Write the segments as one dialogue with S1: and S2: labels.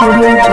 S1: Meerut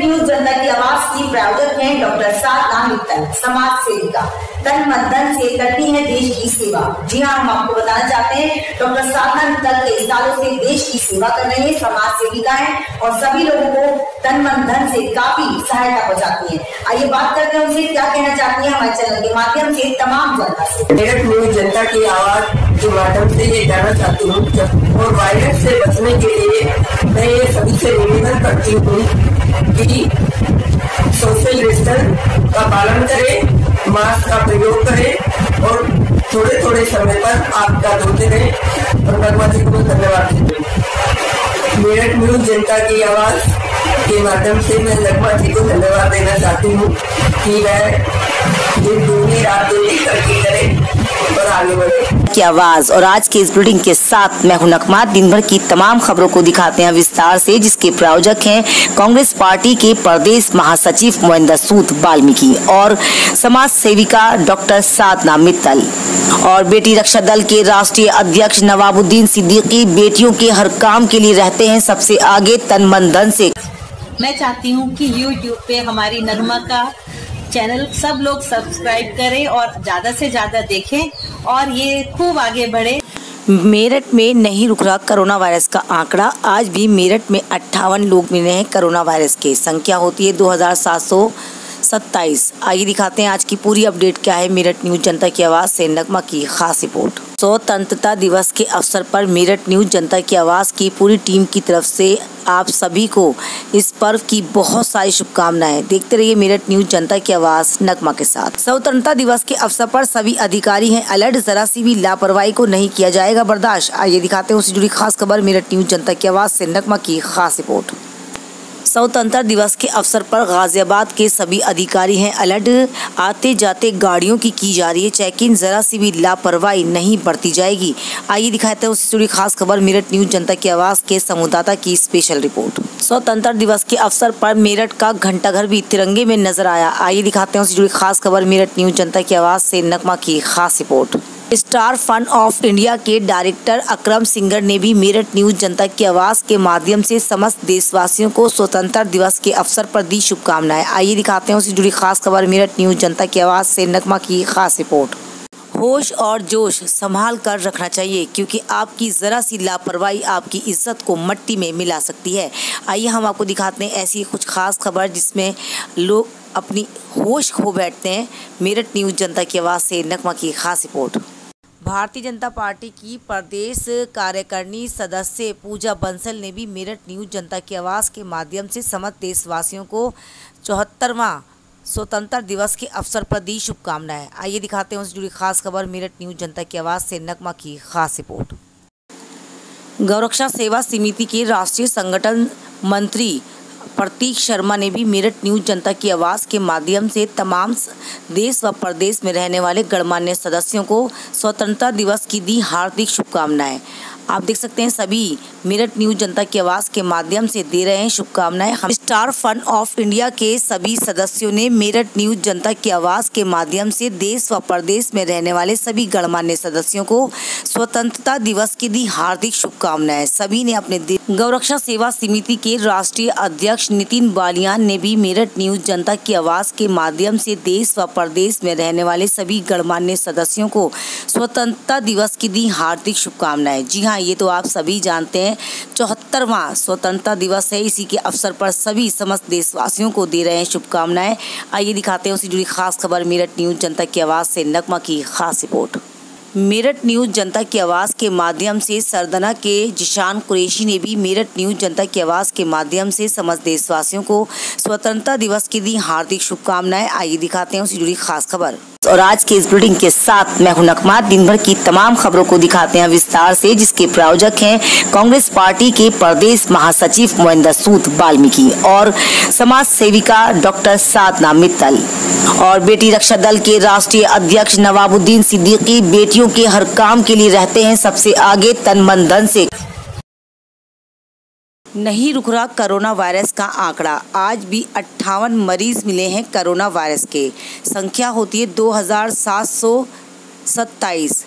S1: news जनता की आवाज की प्रायोजक हैं डॉक्टर साधना मित्तल, समाज सेविका, तन मन धन से करती है देश की सेवा। जी हाँ, हम आपको बताना चाहते हैं डॉक्टर साधना मित्तल कई सालों से देश की सेवा कर रही है, समाज सेविका है और सभी लोगों को तन मन धन से काफी सहायता पहुंचाती है। आइए बात करते हैं उनसे क्या कहना चाहती है हमारे चैनल के माध्यम से तमाम जनता से।
S2: मेरठ न्यूज जनता की आवाज के माध्यम से ये कहना चाहती हूँ और वायरस से बचने के लिए मैं ये सभी से निवेदन करती हूँ कि सोशल डिस्टेंस का पालन करें, मास्क का प्रयोग करें और थोड़े थोड़े समय पर हाथ का धोते रहें। और नगमा जी को धन्यवाद देते हैं। मेरठ न्यूज जनता की आवाज के माध्यम से मैं नगमा जी को धन्यवाद देना चाहती हूँ कि वह दिन दूनी रात दूनी करके करें और आगे बढ़े
S1: की आवाज। और आज के इस बुलेटिन के साथ मैं हूं नगमा। दिन भर की तमाम खबरों को दिखाते हैं विस्तार से, जिसके प्रायोजक हैं कांग्रेस पार्टी के प्रदेश महासचिव मोहिंदर सूद वाल्मीकि और समाज सेविका डॉक्टर साधना मित्तल और बेटी रक्षा दल के राष्ट्रीय अध्यक्ष नवाबुद्दीन सिद्दीकी बेटियों के हर काम के लिए रहते हैं सबसे आगे तन मन धन से।
S3: मैं चाहती हूँ कि YouTube पे हमारी नगमा का चैनल सब लोग सब्सक्राइब करें और ज्यादा से ज्यादा देखें और ये खूब आगे बढ़े।
S1: मेरठ में नहीं रुक रहा कोरोना वायरस का आंकड़ा। आज भी मेरठ में 58 लोग मिले हैं कोरोना वायरस के। संख्या होती है 2727। आइए दिखाते हैं आज की पूरी अपडेट क्या है मेरठ न्यूज जनता की आवाज से नगमा की खास रिपोर्ट। स्वतंत्रता दिवस के अवसर पर मेरठ न्यूज जनता की आवाज की पूरी टीम की तरफ से आप सभी को इस पर्व की बहुत सारी शुभकामनाएं। देखते रहिए मेरठ न्यूज जनता की आवाज नगमा के साथ। स्वतंत्रता दिवस के अवसर पर सभी अधिकारी हैं अलर्ट, जरा सी भी लापरवाही को नहीं किया जाएगा बर्दाश्त। आइए दिखाते हैं उससे जुड़ी खास खबर मेरठ न्यूज जनता की आवाज से नगमा की खास रिपोर्ट। स्वतंत्रता दिवस के अवसर पर गाजियाबाद के सभी अधिकारी हैं अलर्ट, आते जाते गाड़ियों की जा रही है चेकिंग, जरा सी भी लापरवाही नहीं बरती जाएगी। आइए दिखाते हैं उससे जुड़ी खास खबर मेरठ न्यूज जनता की आवाज के संवाददाता की स्पेशल रिपोर्ट। स्वतंत्रता दिवस के अवसर पर मेरठ का घंटाघर भी तिरंगे में नजर आया। आइए दिखाते हैं उससे जुड़ी खास खबर मेरठ न्यूज जनता की आवाज से नगमा की खास report. Star fund of India के डायरेक्टर अकरम सिंगर ने भी मेरठ न्यूज जनता की आवाज के माध्यम से समस्त देशवासियों को स्वतंत्रता दिवस के अवसर पर दी शुभकामनाएं। आइए दिखाते हैं उससे जुड़ी खास खबर मेरठ न्यूज जनता की आवाज से नगमा की खास रिपोर्ट। होश और जोश संभाल कर रखना चाहिए क्योंकि आपकी जरा सी लापरवाही आपकी इज्जत को मिट्टी में मिला सकती है। आइए हम आपको दिखाते हैं ऐसी कुछ खास खबर जिसमें लोग अपनी होश खो बैठते हैं। मेरठ न्यूज जनता की आवाज से नगमा की खास रिपोर्ट। भारतीय जनता पार्टी की प्रदेश कार्यकारिणी सदस्य पूजा बंसल ने भी मेरठ न्यूज जनता की आवाज के माध्यम से समस्त देशवासियों को 74वां स्वतंत्रता दिवस के अवसर पर दी शुभकामनाएं। आइए दिखाते हैं उससे जुड़ी खास खबर मेरठ न्यूज जनता की आवाज से नगमा की खास रिपोर्ट। गौरक्षा सेवा समिति के राष्ट्रीय संगठन मंत्री प्रतीक शर्मा ने भी मेरठ न्यूज जनता की आवाज के माध्यम से तमाम देश व प्रदेश में रहने वाले गणमान्य सदस्यों को स्वतंत्रता दिवस की दी हार्दिक शुभकामनाएं। आप देख सकते हैं सभी मेरठ न्यूज जनता की आवाज के माध्यम से दे रहे हैं शुभकामनाएं। स्टार फंड ऑफ इंडिया के सभी सदस्यों ने मेरठ न्यूज जनता की आवाज के माध्यम से देश व प्रदेश में रहने वाले सभी गणमान्य सदस्यों को स्वतंत्रता दिवस की दी हार्दिक शुभकामनाएं। सभी ने अपने गौरक्षा सेवा समिति के राष्ट्रीय अध्यक्ष नितिन बालियान ने भी मेरठ न्यूज जनता की आवाज के माध्यम से देश व प्रदेश में रहने वाले सभी गणमान्य सदस्यों को स्वतंत्रता दिवस की दी हार्दिक शुभकामनाएं। जी हाँ, ये तो आप सभी जानते हैं 74वां स्वतंत्रता दिवस है। इसी के अवसर पर सभी समस्त देशवासियों को दे रहे हैं शुभकामनाएं। आइए दिखाते हैं उससे जुड़ी खास खबर मेरठ न्यूज जनता की आवाज से नगमा की खास रिपोर्ट। मेरठ न्यूज जनता की आवाज़ के माध्यम से सरदना के जिशान कुरैशी ने भी मेरठ न्यूज जनता की आवाज़ के माध्यम से समस्त देशवासियों को स्वतंत्रता दिवस की दी हार्दिक शुभकामनाएं। आइए दिखाते हैं उससे जुड़ी खास खबर। और आज के इस बुलेटिन के साथ मैं हूं नकमा। दिन भर की तमाम खबरों को दिखाते हैं विस्तार से, जिसके प्रायोजक हैं कांग्रेस पार्टी के प्रदेश महासचिव मोहिंदर सूद वाल्मीकि और समाज सेविका डॉक्टर साधना मित्तल और बेटी रक्षा दल के राष्ट्रीय अध्यक्ष नवाबुद्दीन सिद्दीकी। बेटियों के हर काम के लिए रहते हैं सबसे आगे, तन मन धन से नहीं रुक रहा कोरोना वायरस का आंकड़ा। आज भी 58 मरीज मिले हैं कोरोना वायरस के। संख्या होती है 2727,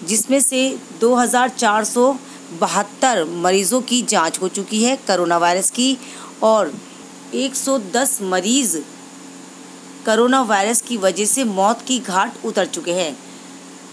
S1: जिसमें से 2472 मरीजों की जांच हो चुकी है कोरोना वायरस की और 110 मरीज कोरोना वायरस की वजह से मौत की घाट उतर चुके हैं।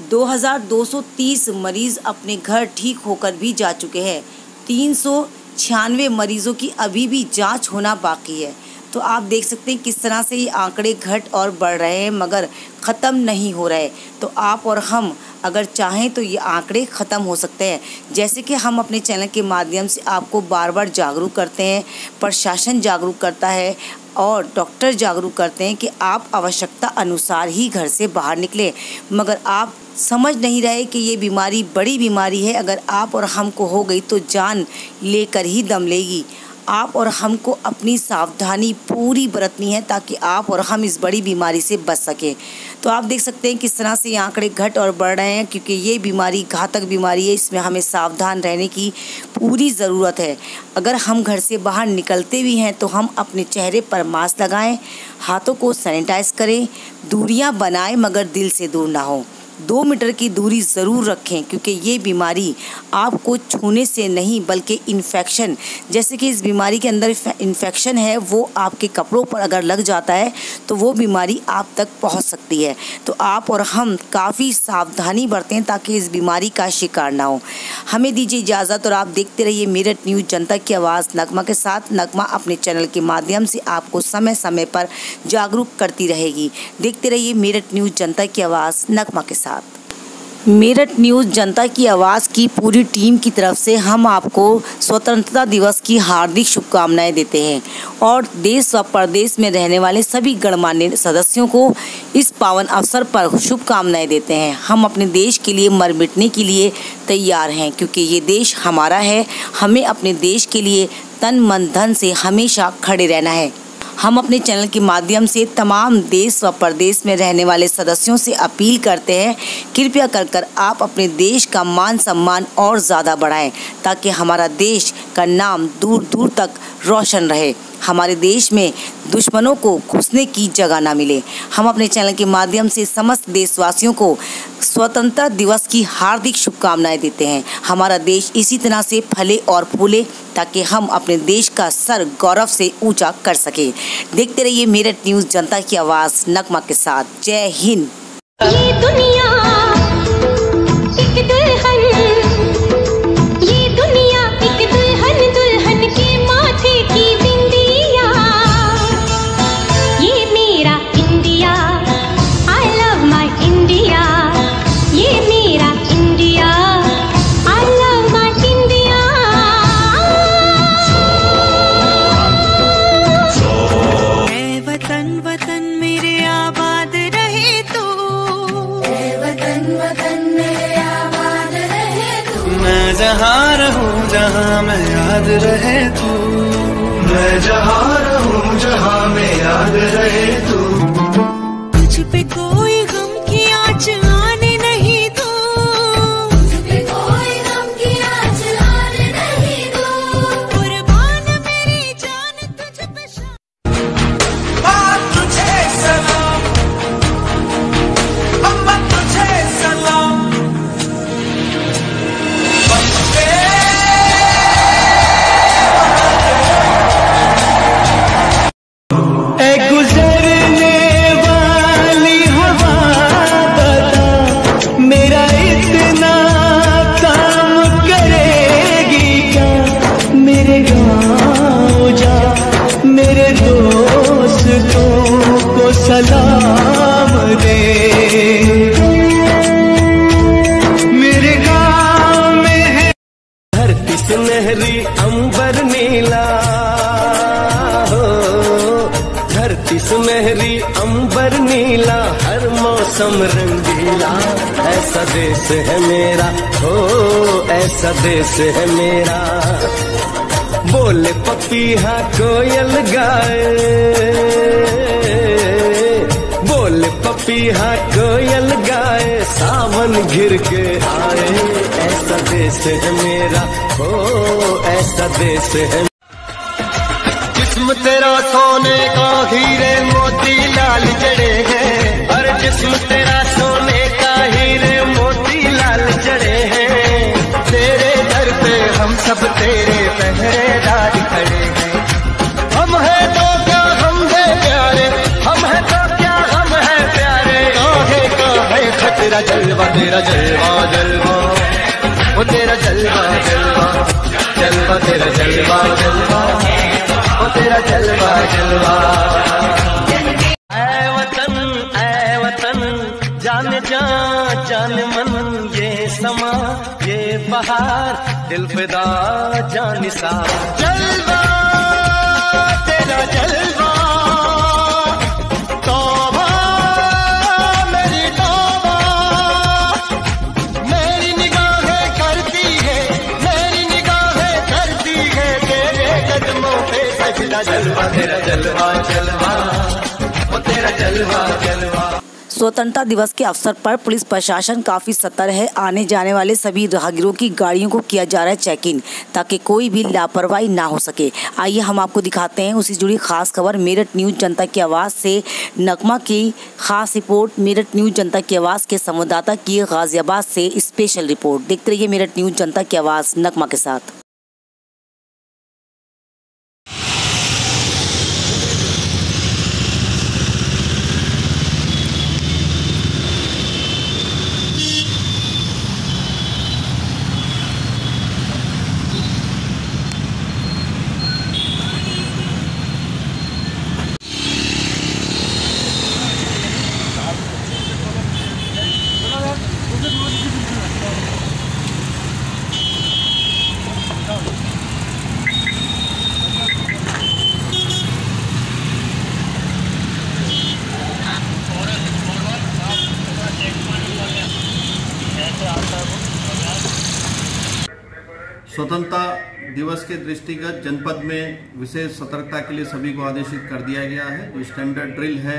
S1: 2230 मरीज अपने घर ठीक होकर भी जा चुके हैं। 396 मरीजों की अभी भी जांच होना बाकी है। तो आप देख सकते हैं किस तरह से ये आंकड़े घट और बढ़ रहे हैं मगर ख़त्म नहीं हो रहे। तो आप और हम अगर चाहें तो ये आंकड़े ख़त्म हो सकते हैं। जैसे कि हम अपने चैनल के माध्यम से आपको बार बार जागरूक करते हैं, प्रशासन जागरूक करता है और डॉक्टर जागरूक करते हैं कि आप आवश्यकता अनुसार ही घर से बाहर निकलें, मगर आप समझ नहीं रहे कि ये बीमारी बड़ी बीमारी है। अगर आप और हमको हो गई तो जान लेकर ही दम लेगी। आप और हमको अपनी सावधानी पूरी बरतनी है ताकि आप और हम इस बड़ी बीमारी से बच सकें। तो आप देख सकते हैं किस तरह से ये आंकड़े घट और बढ़ रहे हैं, क्योंकि ये बीमारी घातक बीमारी है। इसमें हमें सावधान रहने की पूरी ज़रूरत है। अगर हम घर से बाहर निकलते भी हैं तो हम अपने चेहरे पर मास्क लगाएं, हाथों को सैनिटाइज करें, दूरियां बनाएं मगर दिल से दूर ना हो। 2 मीटर की दूरी ज़रूर रखें, क्योंकि ये बीमारी आपको छूने से नहीं बल्कि इन्फेक्शन, जैसे कि इस बीमारी के अंदर इन्फेक्शन है वो आपके कपड़ों पर अगर लग जाता है तो वो बीमारी आप तक पहुंच सकती है। तो आप और हम काफ़ी सावधानी बरतें ताकि इस बीमारी का शिकार ना हो। हमें दीजिए इजाज़त और आप देखते रहिए मेरठ न्यूज़ जनता की आवाज़ नगमा के साथ। नगमा अपने चैनल के माध्यम से आपको समय समय पर जागरूक करती रहेगी। देखते रहिए मेरठ न्यूज़ जनता की आवाज़ नगमा के साथ। मेरठ न्यूज़ जनता की आवाज़ की पूरी टीम की तरफ से हम आपको स्वतंत्रता दिवस की हार्दिक शुभकामनाएं देते हैं और देश व प्रदेश में रहने वाले सभी गणमान्य सदस्यों को इस पावन अवसर पर शुभकामनाएं देते हैं। हम अपने देश के लिए मर मिटने के लिए तैयार हैं, क्योंकि ये देश हमारा है। हमें अपने देश के लिए तन मन धन से हमेशा खड़े रहना है। हम अपने चैनल के माध्यम से तमाम देश व प्रदेश में रहने वाले सदस्यों से अपील करते हैं, कृपया कर आप अपने देश का मान सम्मान और ज़्यादा बढ़ाएं ताकि हमारा देश का नाम दूर दूर तक रोशन रहे, हमारे देश में दुश्मनों को घुसने की जगह ना मिले। हम अपने चैनल के माध्यम से समस्त देशवासियों को स्वतंत्रता दिवस की हार्दिक शुभकामनाएं देते हैं। हमारा देश इसी तरह से फले और फूले ताकि हम अपने देश का सर गौरव से ऊंचा कर सके। देखते रहिए मेरठ न्यूज़ जनता की आवाज़ नगमा के साथ। जय हिंद।
S4: ये दुनिया एक दुल्हन, ये दुनिया एक दुल्हन, दुल्हन के माथे की बिंदिया। ये मेरा India, I love my India. ये मेरा India, I love my India.
S5: ऐ वतन वतन मेरे आबाद रहे तू,
S6: वतन वतन मेरे आबाद रहे तू।
S5: मैं जहाँ रहूँ जहाँ मैं याद रहे तू, मैं जहाँ रहूँ जहाँ मैं याद रहे तू। तुझ पे कोई गम की आँच आने नहीं दूँ,
S6: तुझे कोई गम की आँच आने नहीं दूँ।
S5: कुर्बान मेरी जान तुझ पे तुझे सलाम, अम्मा तुझे सलाम। गुजरने वाली हवा मौसम रंगीला, ऐसा देश है मेरा, हो ऐसा देश है मेरा। बोले पपीहा कोयल गाए, बोले पपीहा कोयल गाए, सावन घिर के आए, ऐसा देश है मेरा, हो ऐसा देश है। जिस्म तेरा सोने का हीरे मोती लाल जड़े हैं, और जिस्म तेरा सोने का हीरे मोती लाल जड़े हैं। तेरे दर पे हम सब तेरे पहरेदार खड़े हैं। हम है तो क्या हम है प्यारे, हम है तो क्या हम है प्यारे। काहे खतरा जलवा तेरा जलवा जलवा, वो तेरा जलवा जलवा जलवा, तेरा जलवा जलवा, वो तेरा जलवा जलवा। ऐ वतन जान जा जान मन, ये समा ये बहार दिल फिदा जानिसा। जलवा तेरा जलवा, तौबा मेरी तौबा, मेरी निगाहें करती है, मेरी निगाहें करती है तेरे कदमों पे सजदा। जलवा तेरा जलवा जलवा, वो तेरा जलवा जलवा।
S1: स्वतंत्रता दिवस के अवसर पर पुलिस प्रशासन काफी सतर्क है। आने जाने वाले सभी राहगीरों की गाड़ियों को किया जा रहा है चेक इन, ताकि कोई भी लापरवाही ना हो सके। आइए हम आपको दिखाते हैं उसी जुड़ी खास खबर। मेरठ न्यूज जनता की आवाज़ से नगमा की खास रिपोर्ट। मेरठ न्यूज जनता की आवाज़ के संवाददाता की गाजियाबाद से स्पेशल रिपोर्ट। देखते रहिए मेरठ न्यूज जनता की आवाज़ नगमा के साथ।
S7: स्वतंत्रता दिवस के दृष्टिगत जनपद में विशेष सतर्कता के लिए सभी को आदेशित कर दिया गया है। जो स्टैंडर्ड ड्रिल है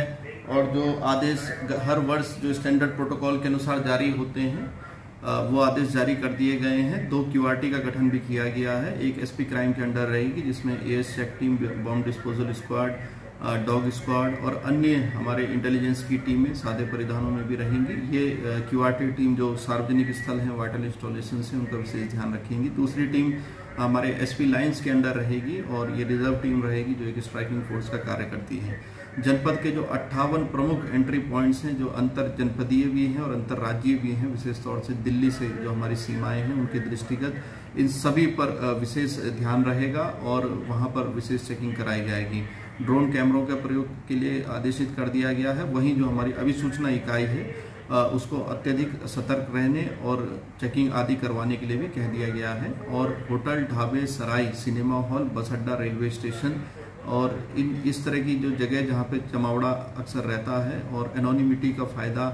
S7: और जो आदेश हर वर्ष जो स्टैंडर्ड प्रोटोकॉल के अनुसार जारी होते हैं वो आदेश जारी कर दिए गए हैं। 2 QRT का गठन भी किया गया है। एक SP क्राइम के अंडर रहेगी, जिसमें AS check team, bomb disposal squad, dog squad और अन्य हमारे इंटेलिजेंस की टीमें सादे परिधानों में भी रहेंगी। ये QRT टीम जो सार्वजनिक स्थल हैं, वाइटल इंस्टॉलेशन से, उनका विशेष ध्यान रखेंगी। दूसरी टीम हमारे SP लाइंस के अंडर रहेगी और ये रिजर्व टीम रहेगी जो एक स्ट्राइकिंग फोर्स का कार्य करती है। जनपद के जो 58 प्रमुख एंट्री पॉइंट्स हैं, जो अंतर जनपदीय भी हैं और अंतर्राज्यीय भी हैं, विशेष तौर से दिल्ली से जो हमारी सीमाएं हैं उनके दृष्टिगत इन सभी पर विशेष ध्यान रहेगा और वहां पर विशेष चेकिंग कराई जाएगी। ड्रोन कैमरों के प्रयोग के लिए आदेशित कर दिया गया है। वहीं जो हमारी अभिसूचना इकाई है उसको अत्यधिक सतर्क रहने और चेकिंग आदि करवाने के लिए भी कह दिया गया है। और होटल, ढाबे, सराय, सिनेमा हॉल, बस अड्डा, रेलवे स्टेशन और इस तरह की जो जगह जहाँ पे जमावड़ा अक्सर रहता है और एनोनिमिटी का फायदा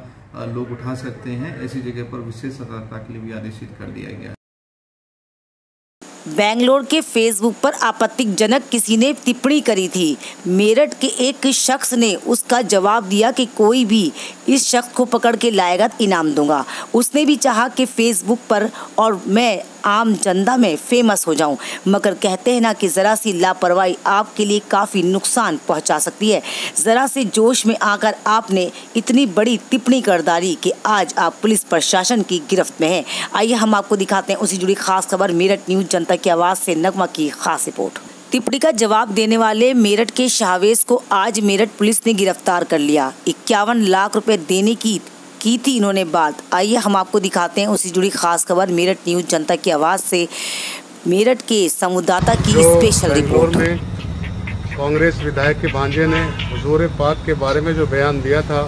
S7: लोग उठा सकते हैं, ऐसी जगह पर विशेष सतर्कता के लिए भी आदेशित कर दिया गया है।
S1: बेंगलोर के फेसबुक पर आपत्तिजनक किसी ने टिप्पणी करी थी। मेरठ के एक शख्स ने उसका जवाब दिया कि कोई भी इस शख्स को पकड़ के लाएगा इनाम दूंगा। उसने भी चाहा कि फेसबुक पर और मैं आम जनता में फेमस हो जाऊं, मगर कहते हैं ना कि ज़रा सी लापरवाही आपके लिए काफ़ी नुकसान पहुंचा सकती है। ज़रा से जोश में आकर आपने इतनी बड़ी टिप्पणी कर डाली कि आज आप पुलिस प्रशासन की गिरफ्त में हैं। आइए हम आपको दिखाते हैं उसी जुड़ी खास खबर। मेरठ न्यूज जनता की आवाज़ से नगमा की खास रिपोर्ट। टिप्पणी का जवाब देने वाले मेरठ के शाहवेज को आज मेरठ पुलिस ने गिरफ्तार कर लिया। 51 लाख रुपए देने की थी इन्होंने बात। आइए हम आपको दिखाते हैं उसी जुड़ी खास खबर। मेरठ न्यूज जनता की आवाज़ से मेरठ के संवाददाता की स्पेशल रिपोर्ट।
S8: में कांग्रेस विधायक के भांजे ने हुजूर पाक के बारे में जो बयान दिया था,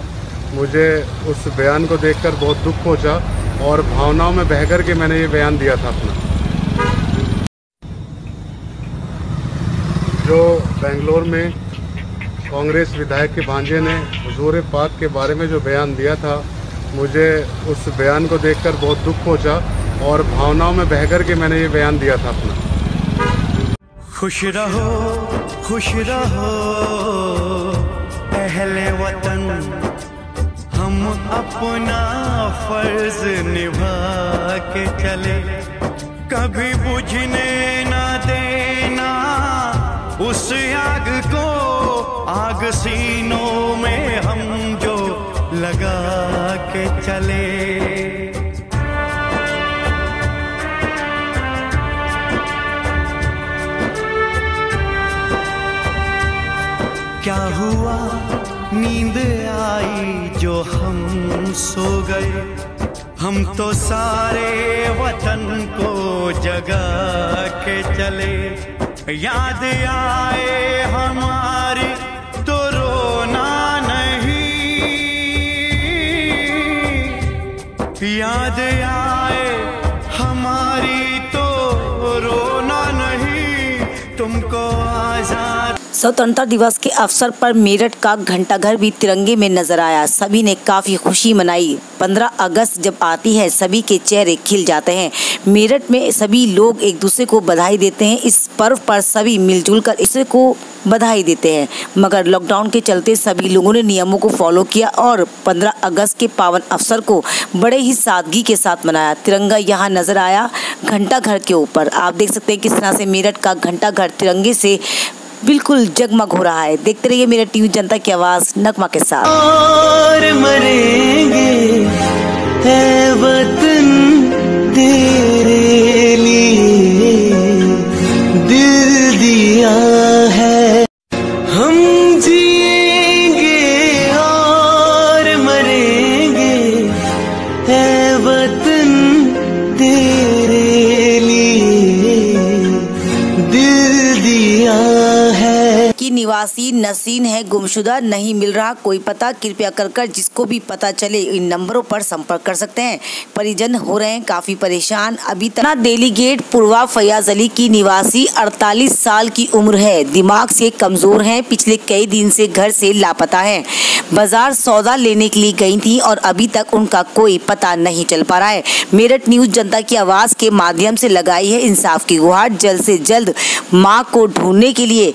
S8: मुझे उस बयान को देखकर बहुत दुख पहुंचा और भावनाओं में बहकर के मैंने ये बयान दिया था अपना। जो बेंगलोर में कांग्रेस विधायक के भांजे ने हुजूर पाक के बारे में जो बयान दिया था, मुझे उस बयान को देखकर बहुत दुख पहुंचा और भावनाओं में बहकर के मैंने ये बयान दिया था अपना।
S5: खुश रहो अहले वतन, हम अपना फर्ज निभा के चले, कभी बुझने ना देना उस आग को, आग सीनों में हम जो लगा के चले। क्या हुआ नींद आई जो हम सो गए, हम तो सारे वतन को जगा के चले। याद आए हमारी तो रोना नहीं, याद आए हमारी तो रोना नहीं, तुमको आजाद।
S1: स्वतंत्रता दिवस के अवसर पर मेरठ का घंटाघर भी तिरंगे में नजर आया। सभी ने काफी खुशी मनाई। 15 अगस्त जब आती है सभी के चेहरे खिल जाते हैं। मेरठ में सभी लोग एक दूसरे को बधाई देते हैं। इस पर्व पर सभी मिलजुल कर इसे को बधाई देते हैं, मगर लॉकडाउन के चलते सभी लोगों ने नियमों को फॉलो किया और 15 अगस्त के पावन अवसर को बड़े ही सादगी के साथ मनाया। तिरंगा यहाँ नजर आया घंटाघर के ऊपर। आप देख सकते हैं किस तरह से मेरठ का घंटाघर तिरंगे से बिल्कुल जगमग हो रहा है। देखते रहिए मेरठ न्यूज़ जनता की आवाज नगमा के साथ।
S5: और मरेंगे है वतन तेरे लिए, दिल दिया है हम जिएंगे और मरेंगे है वतन तेरे लिए, दिल दिया है।
S1: की निवासी नसीन है गुमशुदा, नहीं मिल रहा कोई पता, कृपया कर जिसको भी पता चले इन नंबरों पर संपर्क कर सकते हैं। परिजन हो रहे हैं काफी परेशान। अभी तक देलीगेट पूर्वा फयाज अली की निवासी 48 साल की उम्र है, दिमाग से कमजोर हैं, पिछले कई दिन से घर से लापता हैं। बाजार सौदा लेने के लिए गई थी और अभी तक उनका कोई पता नहीं चल पा रहा है। मेरठ न्यूज़ जनता की आवाज के माध्यम से लगाई है इंसाफ की गुहार। जल्द से जल्द मां को ढूंढने के लिए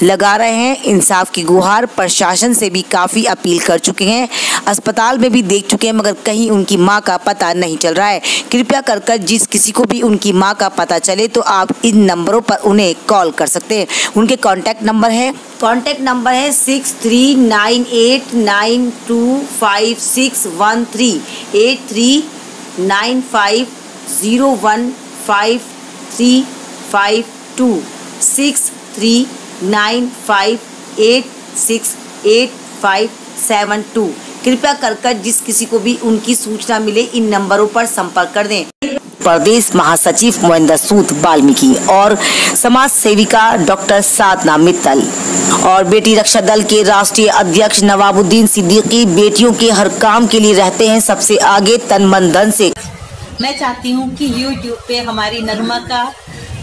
S1: लगा रहे हैं इंसाफ की गुहार। प्रशासन से भी काफ़ी अपील कर चुके हैं, अस्पताल में भी देख चुके हैं, मगर कहीं उनकी मां का पता नहीं चल रहा है। कृपया कर जिस किसी को भी उनकी मां का पता चले तो आप इन नंबरों पर उन्हें कॉल कर सकते हैं। उनके कॉन्टैक्ट नंबर है 6398925613 8395015352 6395868572। कृपया कर जिस किसी को भी उनकी सूचना मिले इन नंबरों पर संपर्क कर दें। प्रदेश महासचिव मोहिंदर सूद वाल्मीकि और समाज सेविका डॉक्टर साधना मित्तल और बेटी रक्षा दल के राष्ट्रीय अध्यक्ष नवाबुद्दीन सिद्दीकी बेटियों के हर काम के लिए रहते हैं सबसे आगे तन मन धन से।
S3: मैं चाहती हूँ कि YouTube पे हमारी नगमा का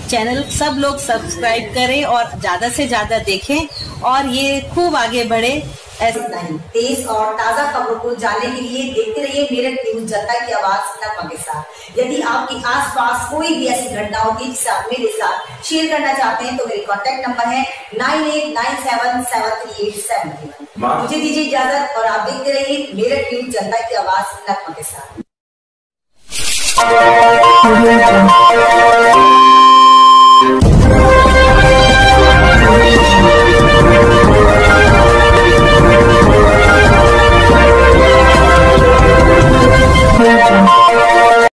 S3: चैनल सब लोग सब्सक्राइब करें और ज्यादा से ज्यादा देखें और ये खूब आगे बढ़े।
S1: नहीं, तेज और ताज़ा खबरों को जानने के लिए देखते रहिए मेरठ न्यूज़ जनता की आवाज नगमा के साथ। यदि आपके आसपास कोई भी ऐसी घटना होगी जिसे आप मेरे साथ शेयर करना चाहते हैं तो मेरे कॉन्टैक्ट नंबर है 9897738731। मुझे दीजिए इजाजत और आप देखते रहिए मेरठ न्यूज़ जनता की आवाज नगमा के साथ।